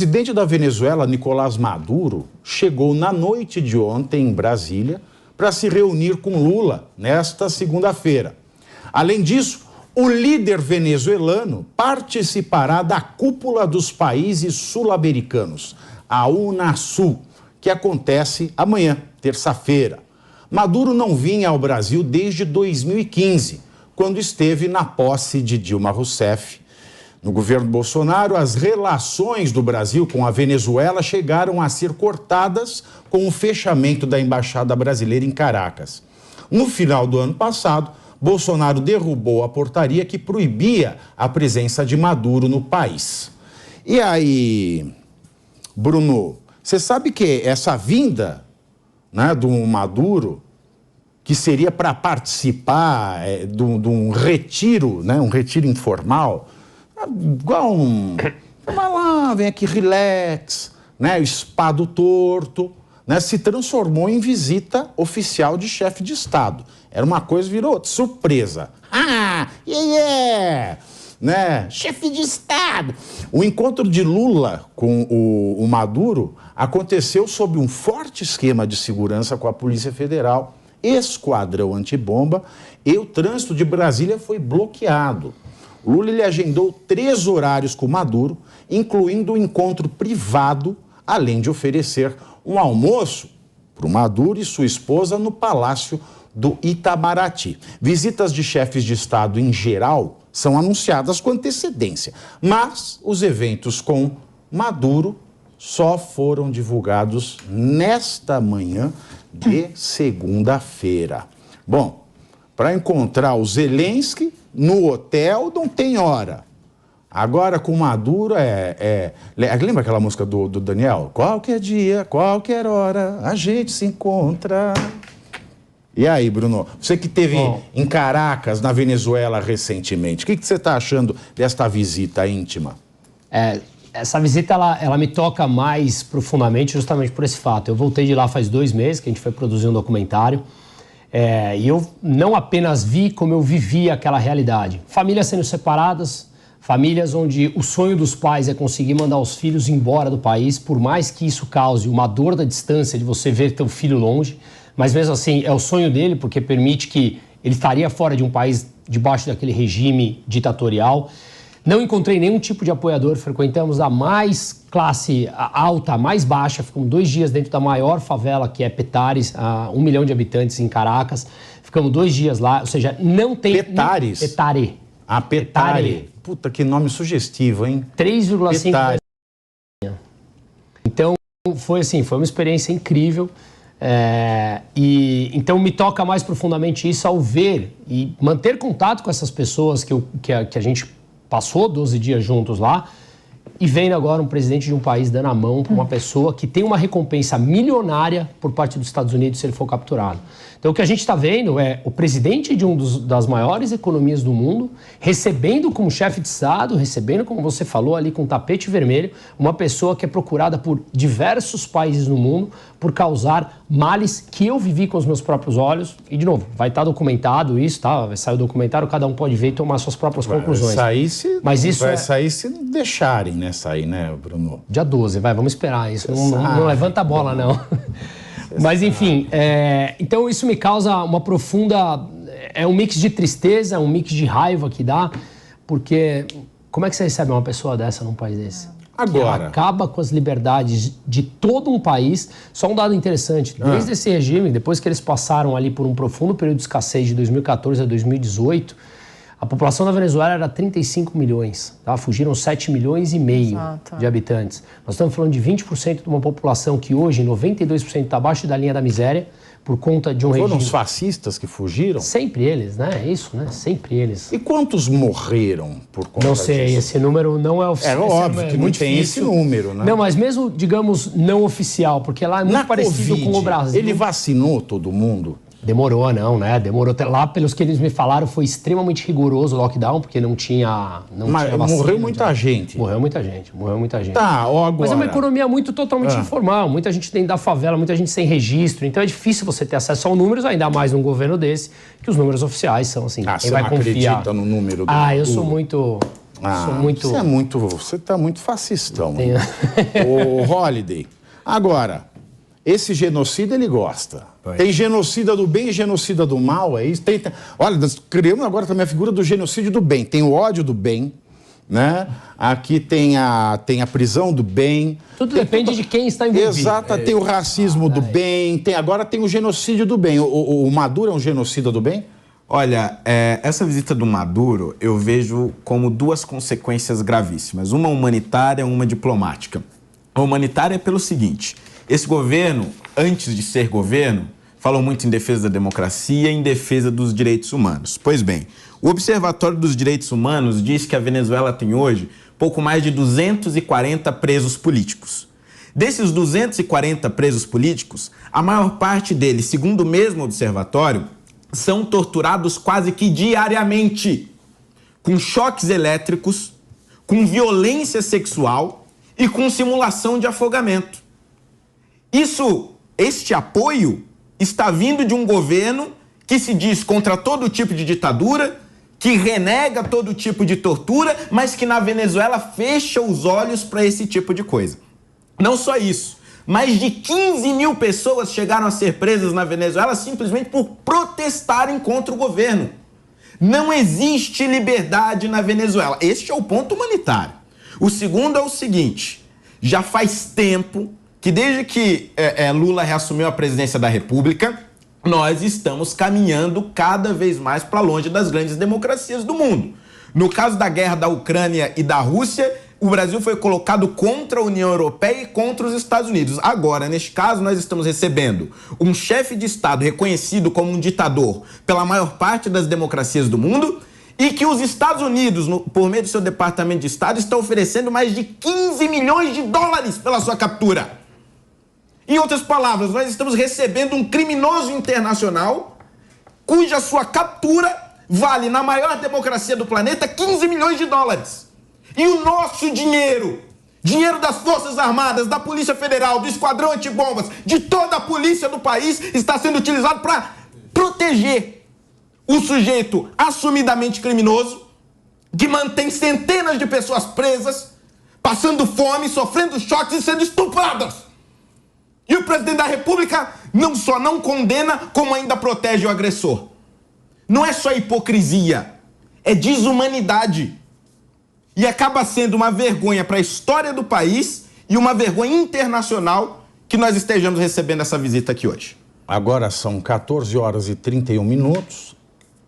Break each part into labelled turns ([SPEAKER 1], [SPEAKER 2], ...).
[SPEAKER 1] O presidente da Venezuela, Nicolás Maduro, chegou na noite de ontem em Brasília para se reunir com Lula nesta segunda-feira. Além disso, o líder venezuelano participará da cúpula dos países sul-americanos, a Unasul, que acontece amanhã, terça-feira. Maduro não vinha ao Brasil desde 2015, quando esteve na posse de Dilma Rousseff. No governo Bolsonaro, as relações do Brasil com a Venezuela chegaram a ser cortadas com o fechamento da embaixada brasileira em Caracas. No final do ano passado, Bolsonaro derrubou a portaria que proibia a presença de Maduro no país. E aí, Bruno, você sabe que essa vinda, né, do Maduro, que seria para participar de um retiro, né, um retiro informal, igual vai lá, vem aqui, relax, né, espado torto, né, se transformou em visita oficial de chefe de Estado. Era uma coisa, virou surpresa. Né, chefe de Estado. O encontro de Lula com o Maduro aconteceu sob um forte esquema de segurança com a Polícia Federal, esquadrão antibomba, e o trânsito de Brasília foi bloqueado. Lula ele agendou 3 horários com Maduro, incluindo um encontro privado, além de oferecer um almoço para o Maduro e sua esposa no Palácio do Itamaraty. Visitas de chefes de Estado em geral são anunciadas com antecedência, mas os eventos com Maduro só foram divulgados nesta manhã de segunda-feira. Bom, para encontrar o Zelensky no hotel não tem hora. Agora com Maduro lembra aquela música do Daniel? Qualquer dia, qualquer hora, a gente se encontra. E aí, Bruno, você que esteve em Caracas, na Venezuela, recentemente, o que você está achando desta visita íntima?
[SPEAKER 2] Essa visita, ela me toca mais profundamente justamente por esse fato. Eu voltei de lá faz 2 meses, que a gente foi produzir um documentário, e eu não apenas vi como eu vivi aquela realidade. Famílias sendo separadas, famílias onde o sonho dos pais é conseguir mandar os filhos embora do país, por mais que isso cause uma dor da distância de você ver teu filho longe, mas mesmo assim é o sonho dele, porque permite que ele estaria fora de um país debaixo daquele regime ditatorial. Não encontrei nenhum tipo de apoiador, frequentamos a mais classe alta, a mais baixa, ficamos 2 dias dentro da maior favela, que é Petare, a 1 milhão de habitantes em Caracas, ficamos 2 dias lá, ou seja, não tem...
[SPEAKER 1] Petare?
[SPEAKER 2] Petare.
[SPEAKER 1] Petare. Puta, que nome sugestivo, hein?
[SPEAKER 2] 3,5%. Então, foi uma experiência incrível. Então me toca mais profundamente isso ao ver e manter contato com essas pessoas que a gente passou 12 dias juntos lá, e vendo agora um presidente de um país dando a mão para uma pessoa que tem uma recompensa milionária por parte dos Estados Unidos se ele for capturado. Então o que a gente está vendo é o presidente de das maiores economias do mundo recebendo como chefe de Estado, recebendo, como você falou ali, com tapete vermelho, uma pessoa que é procurada por diversos países no mundo por causar males que eu vivi com os meus próprios olhos. E, de novo, vai estar documentado isso, tá? Vai sair o documentário, cada um pode ver e tomar suas próprias conclusões.
[SPEAKER 1] Vai sair se deixarem, né? Sair, né, Bruno?
[SPEAKER 2] Dia 12, vamos esperar isso. Não levanta a bola, não. Mas, enfim, então isso me causa uma profunda... É um mix de tristeza, um mix de raiva que dá, porque como é que você recebe uma pessoa dessa num país desse?
[SPEAKER 1] Agora...
[SPEAKER 2] Que acaba com as liberdades de todo um país. Só um dado interessante, desde esse regime, depois que eles passaram ali por um profundo período de escassez de 2014 a 2018, a população da Venezuela era 35 milhões, tá? Fugiram 7 milhões e meio de habitantes. Nós estamos falando de 20% de uma população que hoje, 92%, está abaixo da linha da miséria, por conta de um regime...
[SPEAKER 1] Foram os fascistas que fugiram?
[SPEAKER 2] Sempre eles, né? Isso, né? Sempre eles.
[SPEAKER 1] E quantos morreram por conta disso?
[SPEAKER 2] Não sei, esse número não é oficial.
[SPEAKER 1] É óbvio que não tem esse número, né?
[SPEAKER 2] Não, mas mesmo, digamos, não oficial, porque lá é muito parecido com o Brasil.
[SPEAKER 1] Ele vacinou todo mundo?
[SPEAKER 2] Demorou, não, né? Demorou. Lá, pelos que eles me falaram, foi extremamente rigoroso o lockdown, porque não tinha vacina.
[SPEAKER 1] Morreu muita gente.
[SPEAKER 2] Morreu muita gente.
[SPEAKER 1] Tá, agora...
[SPEAKER 2] Mas é uma economia totalmente informal. Muita gente dentro da favela, muita gente sem registro. Então é difícil você ter acesso aos números, ainda mais num governo desse, que os números oficiais são assim.
[SPEAKER 1] Você vai confiar? Acredita no número do
[SPEAKER 2] eu sou muito...
[SPEAKER 1] Você está muito fascistão. O Holliday. Agora, esse genocida ele gosta. Tem genocida do bem e genocida do mal, é isso? Olha, nós criamos agora também a figura do genocídio do bem. Tem o ódio do bem, né? Aqui tem a prisão do bem.
[SPEAKER 2] Tudo depende de quem está envolvido.
[SPEAKER 1] Exato, tem o racismo do bem, agora tem o genocídio do bem. O Maduro é um genocida do bem?
[SPEAKER 3] Olha, essa visita do Maduro eu vejo como duas consequências gravíssimas. Uma humanitária, uma diplomática. A humanitária é pelo seguinte: esse governo, antes de ser governo, falou muito em defesa da democracia e em defesa dos direitos humanos. Pois bem, o Observatório dos Direitos Humanos diz que a Venezuela tem hoje pouco mais de 240 presos políticos. Desses 240 presos políticos, a maior parte deles, segundo o mesmo observatório, são torturados quase que diariamente, com choques elétricos, com violência sexual e com simulação de afogamento. Este apoio está vindo de um governo que se diz contra todo tipo de ditadura, que renega todo tipo de tortura, mas que na Venezuela fecha os olhos para esse tipo de coisa. Não só isso, mais de 15 mil pessoas chegaram a ser presas na Venezuela simplesmente por protestarem contra o governo. Não existe liberdade na Venezuela. Este é o ponto humanitário. O segundo é o seguinte: já faz tempo que desde que Lula reassumiu a presidência da República, nós estamos caminhando cada vez mais para longe das grandes democracias do mundo. No caso da guerra da Ucrânia e da Rússia, o Brasil foi colocado contra a União Europeia e contra os Estados Unidos. Agora, neste caso, nós estamos recebendo um chefe de Estado reconhecido como um ditador pela maior parte das democracias do mundo e que os Estados Unidos, por meio do seu Departamento de Estado, está oferecendo mais de 15 milhões de dólares pela sua captura. Em outras palavras, nós estamos recebendo um criminoso internacional cuja sua captura vale, na maior democracia do planeta, 15 milhões de dólares. E o nosso dinheiro, dinheiro das Forças Armadas, da Polícia Federal, do Esquadrão Antibombas, de toda a polícia do país, está sendo utilizado para proteger o sujeito assumidamente criminoso, que mantém centenas de pessoas presas, passando fome, sofrendo choques e sendo estupradas. E o presidente da República não só não condena, como ainda protege o agressor. Não é só hipocrisia, é desumanidade. E acaba sendo uma vergonha para a história do país e uma vergonha internacional que nós estejamos recebendo essa visita aqui hoje.
[SPEAKER 1] Agora são 14 horas e 31 minutos.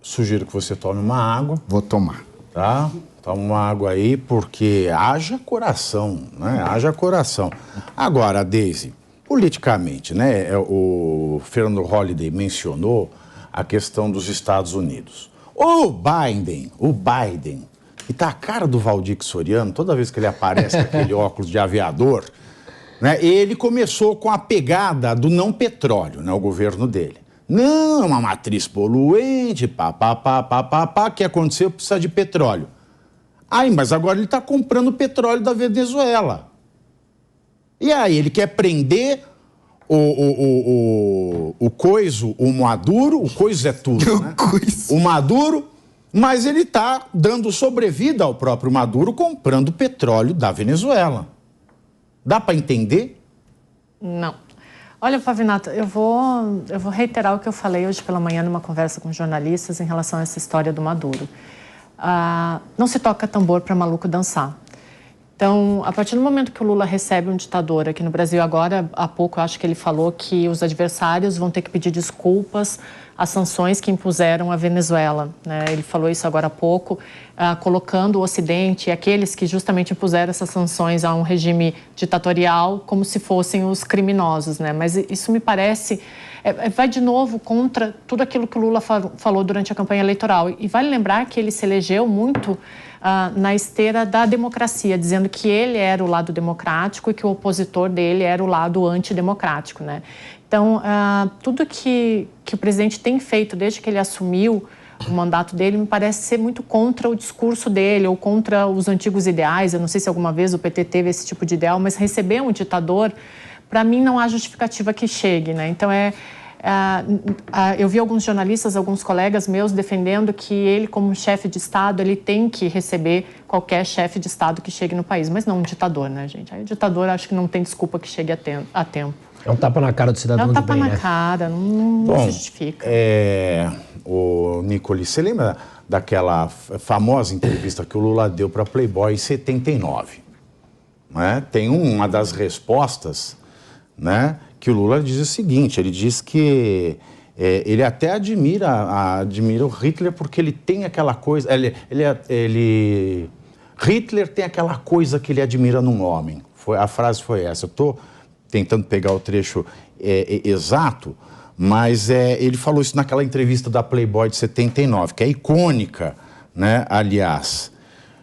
[SPEAKER 1] Sugiro que você tome uma água.
[SPEAKER 3] Vou tomar.
[SPEAKER 1] Tá? Toma uma água aí, porque haja coração, né? Haja coração. Agora, Deise, politicamente, né? O Fernando Holliday mencionou a questão dos Estados Unidos. O Biden, que tá a cara do Valdir Soriano, toda vez que ele aparece com aquele óculos de aviador, né? Ele começou com a pegada do não petróleo, né? O governo dele. Não, uma matriz poluente, que aconteceu, precisa de petróleo. Aí, mas agora ele está comprando petróleo da Venezuela. E aí, ele quer prender o Maduro, o coiso é tudo, né? O Maduro, mas ele está dando sobrevida ao próprio Maduro comprando petróleo da Venezuela. Dá para entender?
[SPEAKER 4] Não. Olha, Pavinato, eu vou reiterar o que eu falei hoje pela manhã numa conversa com jornalistas em relação a essa história do Maduro. Não se toca tambor para maluco dançar. Então, a partir do momento que o Lula recebe um ditador aqui no Brasil, agora, há pouco, eu acho que ele falou que os adversários vão ter que pedir desculpas às sanções que impuseram à Venezuela, né? Ele falou isso agora há pouco, colocando o Ocidente e aqueles que justamente impuseram essas sanções a um regime ditatorial como se fossem os criminosos, né? Mas isso me parece... vai de novo contra tudo aquilo que o Lula falou durante a campanha eleitoral. E vale lembrar que ele se elegeu muito na esteira da democracia, dizendo que ele era o lado democrático e que o opositor dele era o lado antidemocrático, né? Então, tudo que o presidente tem feito desde que ele assumiu o mandato dele me parece ser muito contra o discurso dele ou contra os antigos ideais. Eu não sei se alguma vez o PT teve esse tipo de ideal, mas receber um ditador, para mim, não há justificativa que chegue, né? Então, Eu vi alguns jornalistas, alguns colegas meus defendendo que ele, como chefe de Estado, ele tem que receber qualquer chefe de Estado que chegue no país, mas não um ditador, né, gente? Aí o ditador acho que não tem desculpa que chegue a tempo.
[SPEAKER 2] É um tapa na cara do cidadão de bem, né?
[SPEAKER 4] É um tapa na cara, não se justifica.
[SPEAKER 1] O Nicole, você lembra daquela famosa entrevista que o Lula deu para Playboy em 79? Né? Tem uma das respostas, né, que o Lula diz o seguinte, ele diz que ele até admira o Hitler porque ele tem aquela coisa, Hitler tem aquela coisa que ele admira num homem. A frase foi essa. Eu estou tentando pegar o trecho exato, mas ele falou isso naquela entrevista da Playboy de 79, que é icônica, né, aliás.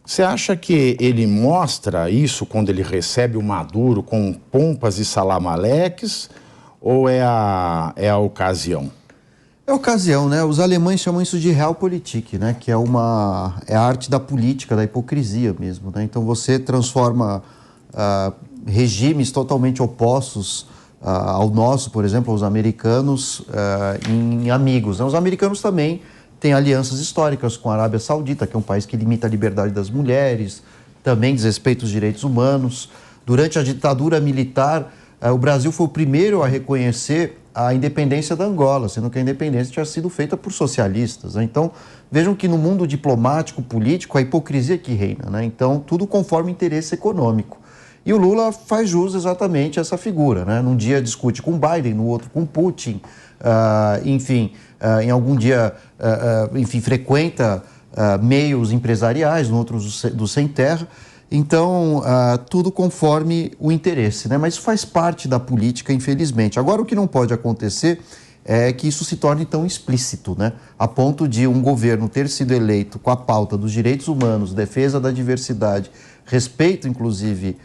[SPEAKER 1] Você acha que ele mostra isso quando ele recebe o Maduro com pompas e salamaleques ou é a ocasião?
[SPEAKER 5] É a ocasião, né? Os alemães chamam isso de Realpolitik, né? Que é a arte da política, da hipocrisia mesmo, né? Então você transforma regimes totalmente opostos ao nosso, por exemplo, aos americanos, em amigos, né? Os americanos também têm alianças históricas com a Arábia Saudita, que é um país que limita a liberdade das mulheres, também desrespeita os direitos humanos. Durante a ditadura militar, o Brasil foi o primeiro a reconhecer a independência da Angola, sendo que a independência tinha sido feita por socialistas, né? Então, vejam que no mundo diplomático, político, a hipocrisia que reina, né? Então, tudo conforme interesse econômico. E o Lula faz jus exatamente a essa figura, né? Num dia discute com Biden, no outro com Putin, em algum dia, frequenta meios empresariais, no outro do sem terra. Então, tudo conforme o interesse, né? Mas isso faz parte da política, infelizmente. Agora, o que não pode acontecer é que isso se torne tão explícito, né? A ponto de um governo ter sido eleito com a pauta dos direitos humanos, defesa da diversidade, respeito, inclusive,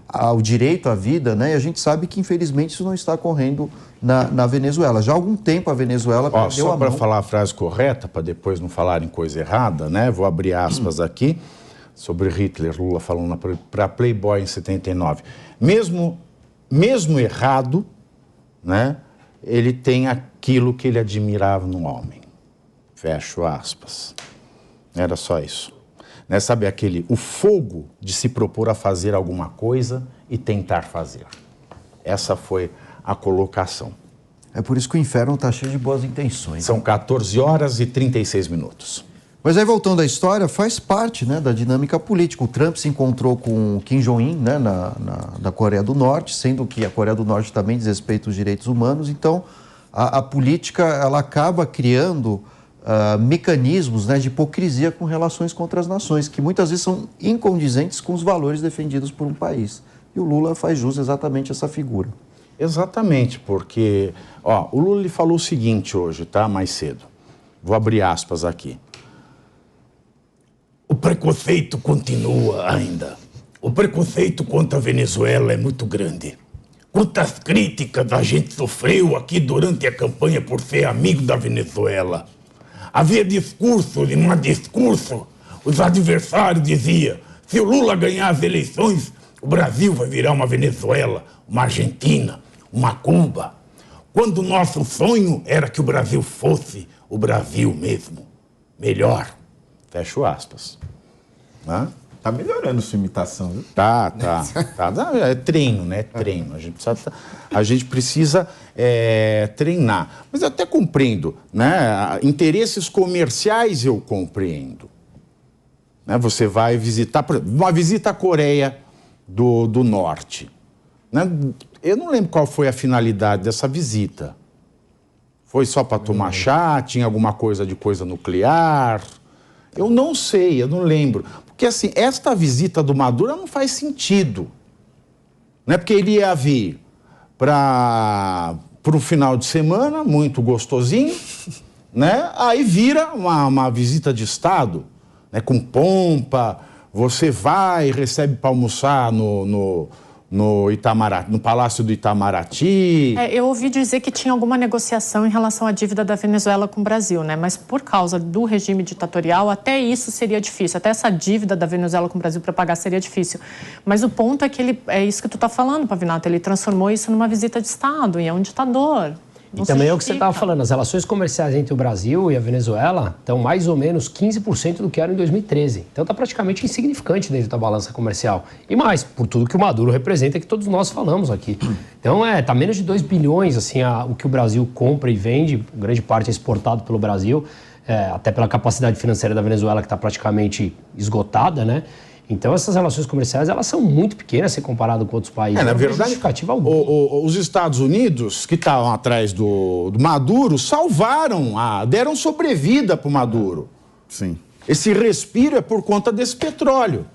[SPEAKER 5] ao direito à vida, né? E a gente sabe que, infelizmente, isso não está ocorrendo na Venezuela. Já há algum tempo a Venezuela perdeu a mão.
[SPEAKER 1] Só para falar a frase correta, para depois não falarem coisa errada, né? Vou abrir aspas aqui, sobre Hitler, Lula falando para Playboy em 79. Mesmo errado, né? Ele tem aquilo que ele admirava no homem. Fecho aspas. Era só isso. Né? Sabe o fogo de se propor a fazer alguma coisa e tentar fazer. Essa foi a colocação.
[SPEAKER 5] É por isso que o inferno está cheio de boas intenções.
[SPEAKER 1] São 14 horas e 36 minutos.
[SPEAKER 5] Mas aí, voltando à história, faz parte, né, da dinâmica política. O Trump se encontrou com Kim Jong-un, né, da Coreia do Norte, sendo que a Coreia do Norte também desrespeita os direitos humanos. Então, a política ela acaba criando mecanismos, né, de hipocrisia com relações com outras nações, que muitas vezes são incondizentes com os valores defendidos por um país. E o Lula faz jus exatamente a essa figura.
[SPEAKER 1] Exatamente, porque o Lula lhe falou o seguinte hoje, tá? Mais cedo. Vou abrir aspas aqui.
[SPEAKER 6] O preconceito continua ainda. O preconceito contra a Venezuela é muito grande. Quantas críticas a gente sofreu aqui durante a campanha por ser amigo da Venezuela. Havia discurso e não há discurso. Os adversários diziam, se o Lula ganhar as eleições, o Brasil vai virar uma Venezuela, uma Argentina, uma Cuba. Quando o nosso sonho era que o Brasil fosse o Brasil mesmo. Melhor.
[SPEAKER 1] Fecho aspas. Hã?
[SPEAKER 3] Tá melhorando sua imitação, viu?
[SPEAKER 1] Tá. É treino, né? Treino. A gente precisa treinar. Mas eu até compreendo, né? Interesses comerciais eu compreendo. Né? Você vai visitar, por exemplo, uma visita à Coreia do Norte. Né? Eu não lembro qual foi a finalidade dessa visita. Foi só para tomar chá? Tinha alguma coisa nuclear? Eu não sei, eu não lembro. Porque, assim, esta visita do Maduro não faz sentido. Né? Porque ele ia vir para o final de semana, muito gostosinho, né? Aí vira uma visita de Estado, né? Com pompa, você vai, recebe para almoçar no no Palácio do Itamaraty.
[SPEAKER 4] Eu ouvi dizer que tinha alguma negociação em relação à dívida da Venezuela com o Brasil, né? Mas por causa do regime ditatorial, até isso seria difícil. Até essa dívida da Venezuela com o Brasil para pagar seria difícil. Mas o ponto é que é isso que tu está falando, Pavinato. Ele transformou isso numa visita de Estado e é um ditador.
[SPEAKER 2] E também é o que você estava falando, as relações comerciais entre o Brasil e a Venezuela estão mais ou menos 15% do que eram em 2013. Então está praticamente insignificante dentro da balança comercial. E mais, por tudo que o Maduro representa, que todos nós falamos aqui. Então está menos de 2 bilhões assim, o que o Brasil compra e vende, grande parte é exportado pelo Brasil, até pela capacidade financeira da Venezuela que está praticamente esgotada, né? Então, essas relações comerciais, elas são muito pequenas se comparado com outros países.
[SPEAKER 1] Na verdade, os Estados Unidos, que estavam atrás do Maduro, deram sobrevida para o Maduro.
[SPEAKER 3] Sim.
[SPEAKER 1] Esse respiro é por conta desse petróleo.